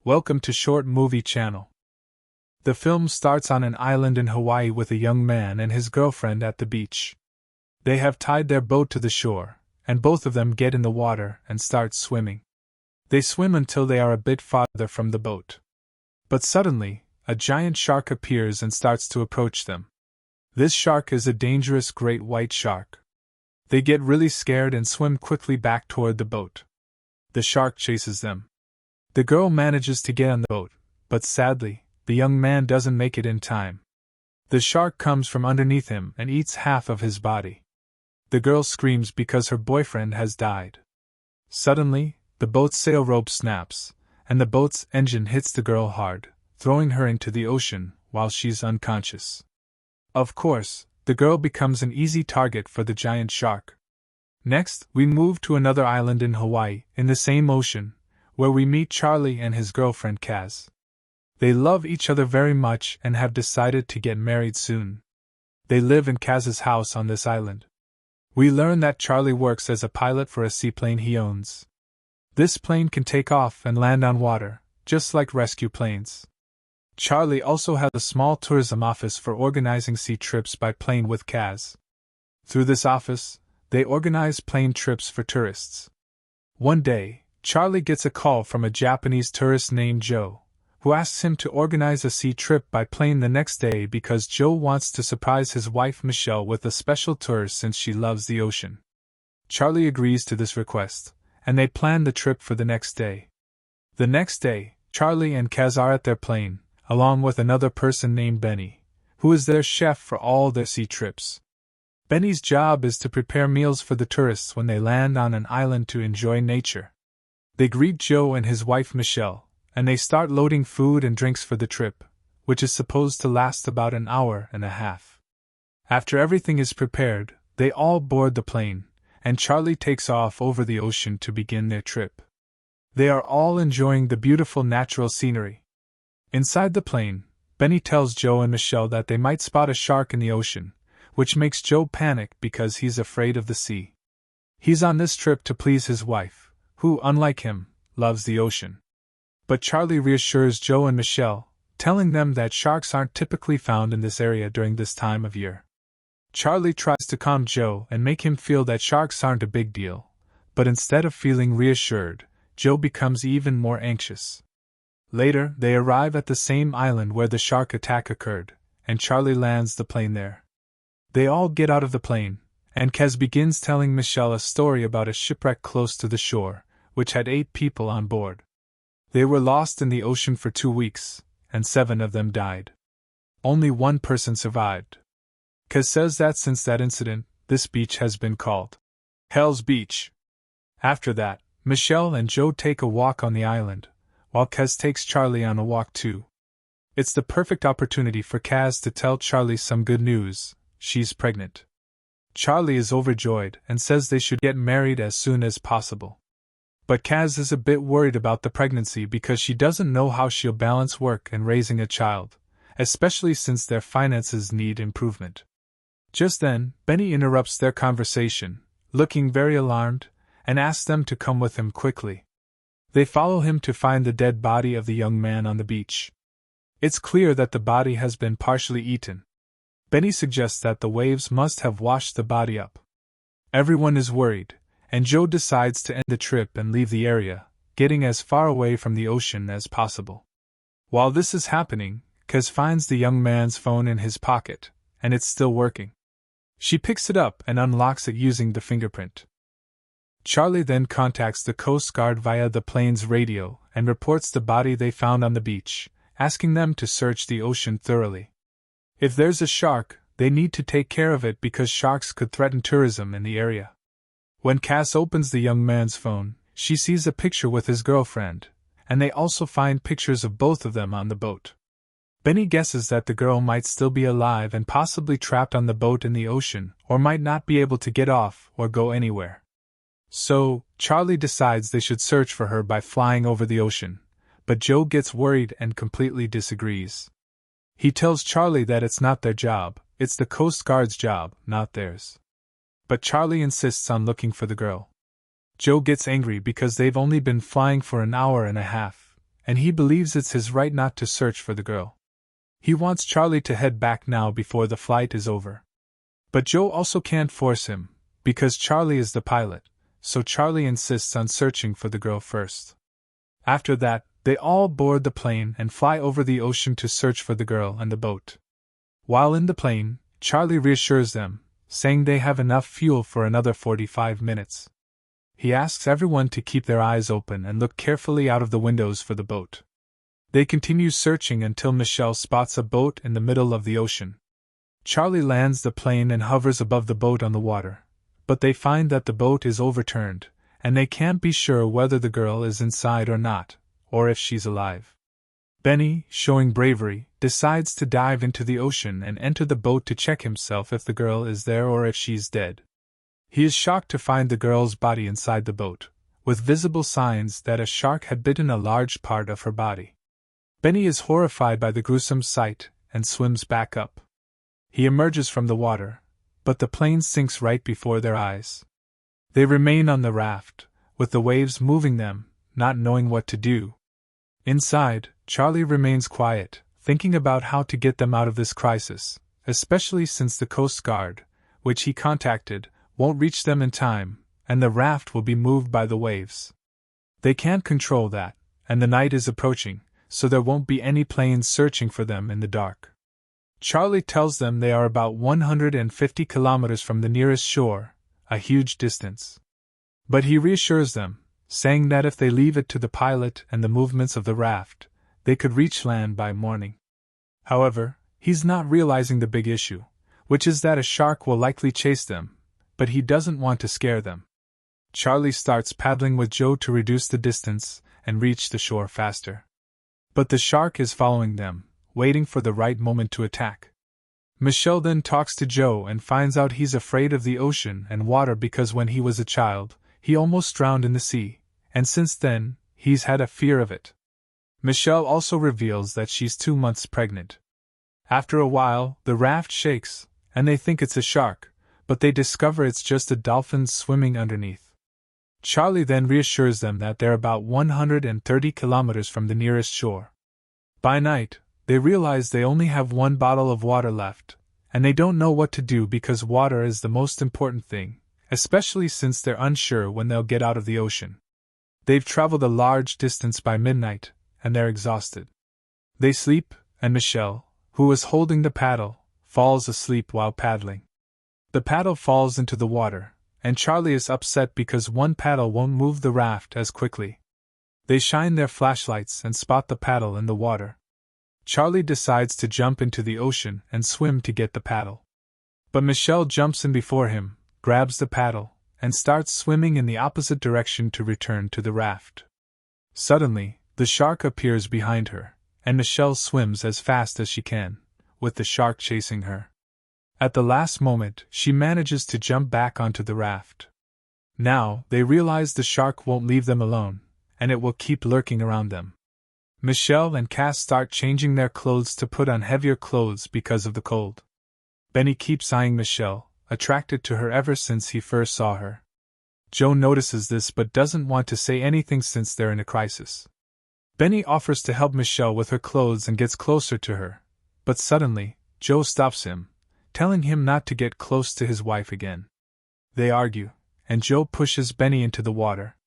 Welcome to Short Movie Channel. The film starts on an island in Hawaii with a young man and his girlfriend at the beach. They have tied their boat to the shore, and both of them get in the water and start swimming. They swim until they are a bit farther from the boat. But suddenly, a giant shark appears and starts to approach them. This shark is a dangerous great white shark. They get really scared and swim quickly back toward the boat. The shark chases them. The girl manages to get on the boat, but sadly, the young man doesn't make it in time. The shark comes from underneath him and eats half of his body. The girl screams because her boyfriend has died. Suddenly, the boat's sail rope snaps, and the boat's engine hits the girl hard, throwing her into the ocean while she's unconscious. Of course, the girl becomes an easy target for the giant shark. Next, we move to another island in Hawaii, in the same ocean, where we meet Charlie and his girlfriend Kaz. They love each other very much and have decided to get married soon. They live in Kaz's house on this island. We learn that Charlie works as a pilot for a seaplane he owns. This plane can take off and land on water, just like rescue planes. Charlie also has a small tourism office for organizing sea trips by plane with Kaz. Through this office, they organize plane trips for tourists. One day, Charlie gets a call from a Japanese tourist named Joe, who asks him to organize a sea trip by plane the next day because Joe wants to surprise his wife Michelle with a special tour since she loves the ocean. Charlie agrees to this request, and they plan the trip for the next day. The next day, Charlie and Kaz are at their plane, along with another person named Benny, who is their chef for all their sea trips. Benny's job is to prepare meals for the tourists when they land on an island to enjoy nature. They greet Joe and his wife Michelle, and they start loading food and drinks for the trip, which is supposed to last about an hour and a half. After everything is prepared, they all board the plane, and Charlie takes off over the ocean to begin their trip. They are all enjoying the beautiful natural scenery. Inside the plane, Benny tells Joe and Michelle that they might spot a shark in the ocean, which makes Joe panic because he's afraid of the sea. He's on this trip to please his wife, who, unlike him, loves the ocean. But Charlie reassures Joe and Michelle, telling them that sharks aren't typically found in this area during this time of year. Charlie tries to calm Joe and make him feel that sharks aren't a big deal, but instead of feeling reassured, Joe becomes even more anxious. Later, they arrive at the same island where the shark attack occurred, and Charlie lands the plane there. They all get out of the plane, and Kaz begins telling Michelle a story about a shipwreck close to the shore, which had 8 people on board. They were lost in the ocean for 2 weeks, and 7 of them died. Only 1 person survived. Kaz says that since that incident, this beach has been called Hell's Beach. After that, Michelle and Joe take a walk on the island, while Kaz takes Charlie on a walk too. It's the perfect opportunity for Kaz to tell Charlie some good news: she's pregnant. Charlie is overjoyed and says they should get married as soon as possible. But Kaz is a bit worried about the pregnancy because she doesn't know how she'll balance work and raising a child, especially since their finances need improvement. Just then, Benny interrupts their conversation, looking very alarmed, and asks them to come with him quickly. They follow him to find the dead body of the young man on the beach. It's clear that the body has been partially eaten. Benny suggests that the waves must have washed the body up. Everyone is worried, and Joe decides to end the trip and leave the area, getting as far away from the ocean as possible. While this is happening, Kaz finds the young man's phone in his pocket, and it's still working. She picks it up and unlocks it using the fingerprint. Charlie then contacts the Coast Guard via the plane's radio and reports the body they found on the beach, asking them to search the ocean thoroughly. If there's a shark, they need to take care of it because sharks could threaten tourism in the area. When Kaz opens the young man's phone, she sees a picture with his girlfriend, and they also find pictures of both of them on the boat. Benny guesses that the girl might still be alive and possibly trapped on the boat in the ocean, or might not be able to get off or go anywhere. So, Charlie decides they should search for her by flying over the ocean, but Joe gets worried and completely disagrees. He tells Charlie that it's not their job, it's the Coast Guard's job, not theirs. But Charlie insists on looking for the girl. Joe gets angry because they've only been flying for an hour and a half, and he believes it's his right not to search for the girl. He wants Charlie to head back now before the flight is over. But Joe also can't force him, because Charlie is the pilot, so Charlie insists on searching for the girl first. After that, they all board the plane and fly over the ocean to search for the girl and the boat. While in the plane, Charlie reassures them, saying they have enough fuel for another 45 minutes. He asks everyone to keep their eyes open and look carefully out of the windows for the boat. They continue searching until Michelle spots a boat in the middle of the ocean. Charlie lands the plane and hovers above the boat on the water, but they find that the boat is overturned, and they can't be sure whether the girl is inside or not, or if she's alive. Benny, showing bravery, decides to dive into the ocean and enter the boat to check himself if the girl is there or if she's dead. He is shocked to find the girl's body inside the boat, with visible signs that a shark had bitten a large part of her body. Benny is horrified by the gruesome sight and swims back up. He emerges from the water, but the plane sinks right before their eyes. They remain on the raft, with the waves moving them, not knowing what to do. Inside, Charlie remains quiet, thinking about how to get them out of this crisis, especially since the Coast Guard, which he contacted, won't reach them in time, and the raft will be moved by the waves. They can't control that, and the night is approaching, so there won't be any planes searching for them in the dark. Charlie tells them they are about 150 kilometers from the nearest shore, a huge distance. But he reassures them, saying that if they leave it to the pilot and the movements of the raft, they could reach land by morning. However, he's not realizing the big issue, which is that a shark will likely chase them, but he doesn't want to scare them. Charlie starts paddling with Joe to reduce the distance and reach the shore faster. But the shark is following them, waiting for the right moment to attack. Michelle then talks to Joe and finds out he's afraid of the ocean and water because when he was a child, he almost drowned in the sea, and since then, he's had a fear of it. Michelle also reveals that she's 2 months pregnant. After a while, the raft shakes, and they think it's a shark, but they discover it's just a dolphin swimming underneath. Charlie then reassures them that they're about 130 kilometers from the nearest shore. By night, they realize they only have 1 bottle of water left, and they don't know what to do because water is the most important thing, especially since they're unsure when they'll get out of the ocean. They've traveled a large distance by midnight, and they're exhausted. They sleep, and Michelle, who is holding the paddle, falls asleep while paddling. The paddle falls into the water, and Charlie is upset because one paddle won't move the raft as quickly. They shine their flashlights and spot the paddle in the water. Charlie decides to jump into the ocean and swim to get the paddle. But Michelle jumps in before him, grabs the paddle, and starts swimming in the opposite direction to return to the raft. Suddenly, the shark appears behind her, and Michelle swims as fast as she can, with the shark chasing her. At the last moment, she manages to jump back onto the raft. Now, they realize the shark won't leave them alone, and it will keep lurking around them. Michelle and Cass start changing their clothes to put on heavier clothes because of the cold. Benny keeps eyeing Michelle, attracted to her ever since he first saw her. Joe notices this but doesn't want to say anything since they're in a crisis. Benny offers to help Michelle with her clothes and gets closer to her, but suddenly, Joe stops him, telling him not to get close to his wife again. They argue, and Joe pushes Benny into the water.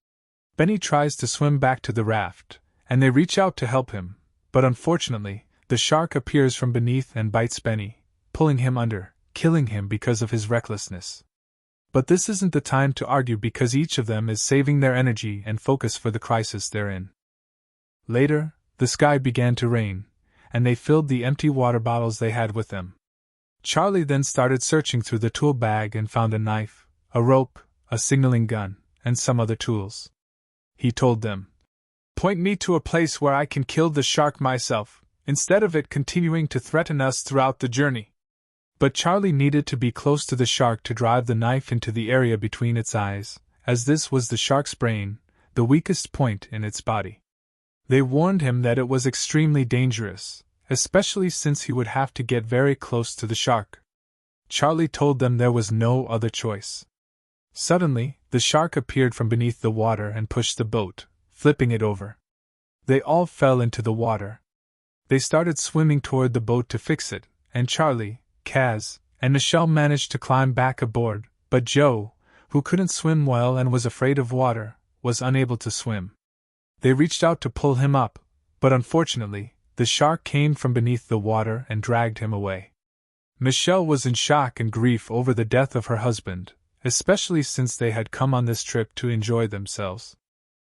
Benny tries to swim back to the raft, and they reach out to help him, but unfortunately, the shark appears from beneath and bites Benny, pulling him under, killing him because of his recklessness. But this isn't the time to argue because each of them is saving their energy and focus for the crisis they're in. Later, the sky began to rain, and they filled the empty water bottles they had with them. Charlie then started searching through the tool bag and found a knife, a rope, a signaling gun, and some other tools. He told them, "Point me to a place where I can kill the shark myself, instead of it continuing to threaten us throughout the journey." But Charlie needed to be close to the shark to drive the knife into the area between its eyes, as this was the shark's brain, the weakest point in its body. They warned him that it was extremely dangerous, especially since he would have to get very close to the shark. Charlie told them there was no other choice. Suddenly, the shark appeared from beneath the water and pushed the boat, flipping it over. They all fell into the water. They started swimming toward the boat to fix it, and Charlie, Kaz, and Michelle managed to climb back aboard, but Joe, who couldn't swim well and was afraid of water, was unable to swim. They reached out to pull him up, but unfortunately, the shark came from beneath the water and dragged him away. Michelle was in shock and grief over the death of her husband, especially since they had come on this trip to enjoy themselves.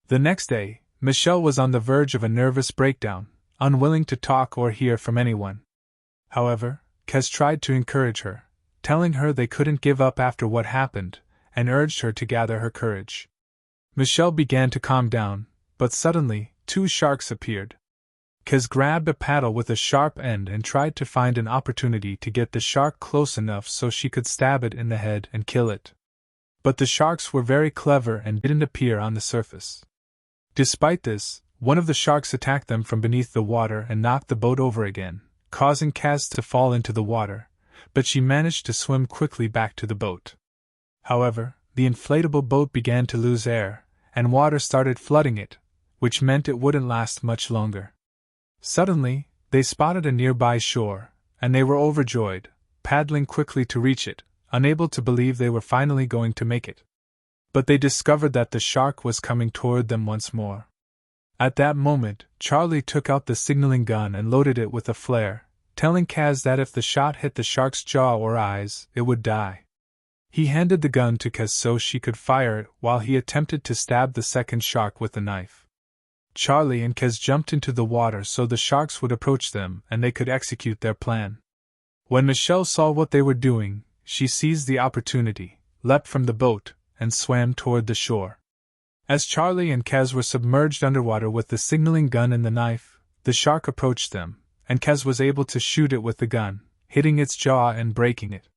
The next day, Michelle was on the verge of a nervous breakdown, unwilling to talk or hear from anyone. However, Kaz tried to encourage her, telling her they couldn't give up after what happened, and urged her to gather her courage. Michelle began to calm down, but suddenly, 2 sharks appeared. Kaz grabbed a paddle with a sharp end and tried to find an opportunity to get the shark close enough so she could stab it in the head and kill it. But the sharks were very clever and didn't appear on the surface. Despite this, one of the sharks attacked them from beneath the water and knocked the boat over again, causing Kaz to fall into the water, but she managed to swim quickly back to the boat. However, the inflatable boat began to lose air, and water started flooding it, which meant it wouldn't last much longer. Suddenly, they spotted a nearby shore, and they were overjoyed, paddling quickly to reach it, unable to believe they were finally going to make it. But they discovered that the shark was coming toward them once more. At that moment, Charlie took out the signaling gun and loaded it with a flare, telling Kaz that if the shot hit the shark's jaw or eyes, it would die. He handed the gun to Kaz so she could fire it while he attempted to stab the second shark with the knife. Charlie and Kaz jumped into the water so the sharks would approach them and they could execute their plan. When Michelle saw what they were doing, she seized the opportunity, leapt from the boat, and swam toward the shore. As Charlie and Kaz were submerged underwater with the signaling gun and the knife, the shark approached them, and Kaz was able to shoot it with the gun, hitting its jaw and breaking it.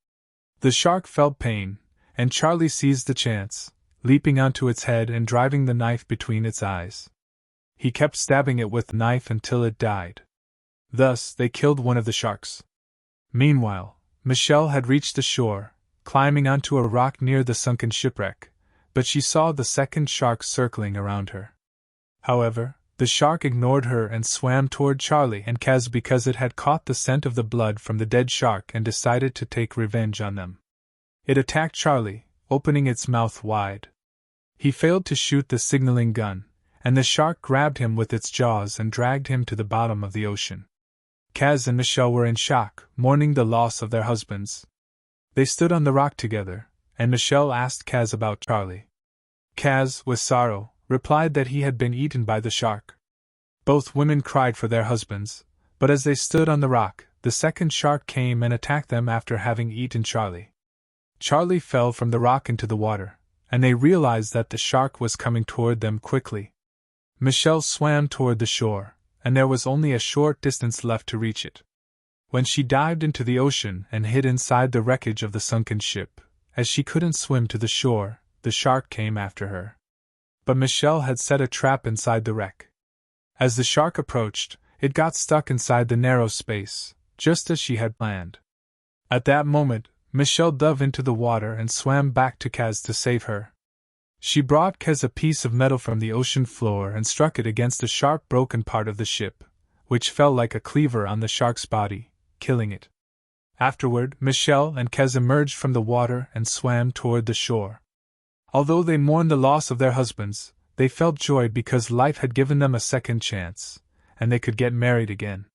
The shark felt pain, and Charlie seized the chance, leaping onto its head and driving the knife between its eyes. He kept stabbing it with the knife until it died. Thus, they killed one of the sharks. Meanwhile, Michelle had reached the shore, climbing onto a rock near the sunken shipwreck, but she saw the second shark circling around her. However, the shark ignored her and swam toward Charlie and Kaz because it had caught the scent of the blood from the dead shark and decided to take revenge on them. It attacked Charlie, opening its mouth wide. He failed to shoot the signaling gun, and the shark grabbed him with its jaws and dragged him to the bottom of the ocean. Kaz and Michelle were in shock, mourning the loss of their husbands. They stood on the rock together, and Michelle asked Kaz about Charlie. Kaz, with sorrow, replied that he had been eaten by the shark. Both women cried for their husbands, but as they stood on the rock, the second shark came and attacked them after having eaten Charlie. Charlie fell from the rock into the water, and they realized that the shark was coming toward them quickly. Michelle swam toward the shore, and there was only a short distance left to reach it. When she dived into the ocean and hid inside the wreckage of the sunken ship, as she couldn't swim to the shore, the shark came after her. But Michelle had set a trap inside the wreck. As the shark approached, it got stuck inside the narrow space, just as she had planned. At that moment, Michelle dove into the water and swam back to Kaz to save her. She brought Kaz a piece of metal from the ocean floor and struck it against a sharp broken part of the ship, which fell like a cleaver on the shark's body, killing it. Afterward, Michelle and Kaz emerged from the water and swam toward the shore. Although they mourned the loss of their husbands, they felt joy because life had given them a second chance, and they could get married again.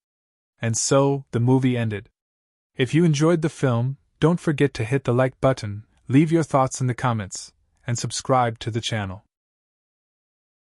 And so, the movie ended. If you enjoyed the film, don't forget to hit the like button, leave your thoughts in the comments, and subscribe to the channel.